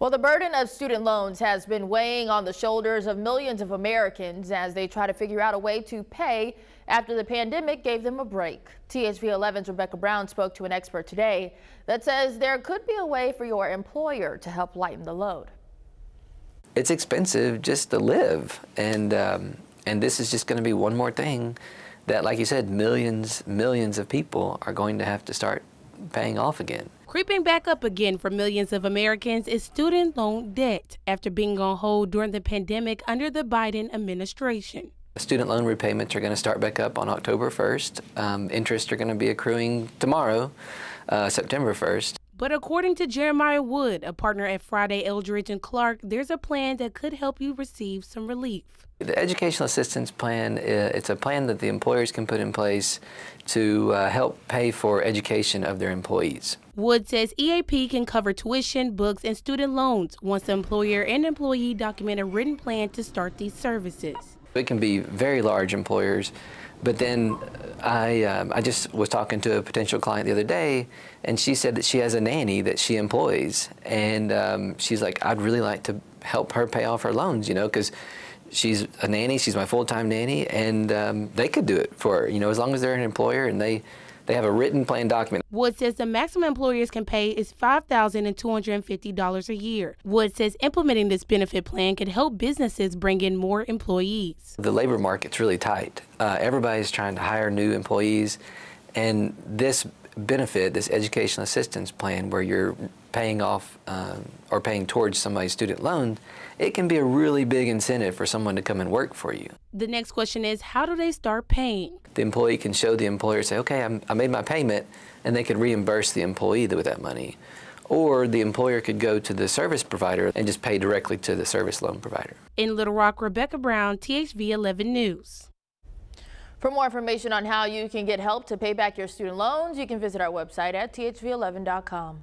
Well, the burden of student loans has been weighing on the shoulders of millions of Americans as they try to figure out a way to pay after the pandemic gave them a break. THV 11's Rebecca Brown spoke to an expert today that says there could be a way for your employer to help lighten the load. It's expensive just to live, and this is just going to be one more thing that, like you said, millions of people are going to have to start paying off again. Creeping back up again for millions of Americans is student loan debt after being on hold during the pandemic under the Biden administration. Student loan repayments are going to start back up on October 1st. Interest are going to be accruing tomorrow, September 1st. But according to Jeremiah Wood, a partner at Friday, Eldridge & Clark, there's a plan that could help you receive some relief. The Educational Assistance Plan, it's a plan that the employers can put in place to help pay for education of their employees. Wood says EAP can cover tuition, books, and student loans once the employer and employee document a written plan to start these services. It can be very large employers, but then I just was talking to a potential client the other day, and she said that she has a nanny that she employs, and she's like, I'd really like to help her pay off her loans, you know, because she's a nanny, she's my full-time nanny, and they could do it for her, you know, as long as they're an employer and they have a written plan document. Wood says the maximum employers can pay is $5,250 a year. Wood says implementing this benefit plan could help businesses bring in more employees. The labor market's really tight. Everybody's trying to hire new employees, and this benefit, this educational assistance plan where you're paying off or paying towards somebody's student loan, it can be a really big incentive for someone to come and work for you. The next question is, how do they start paying? The employee can show the employer, say, okay, I made my payment, and they could reimburse the employee with that money. Or the employer could go to the service provider and just pay directly to the service loan provider. In Little Rock, Rebecca Brown, THV 11 News. For more information on how you can get help to pay back your student loans, you can visit our website at thv11.com.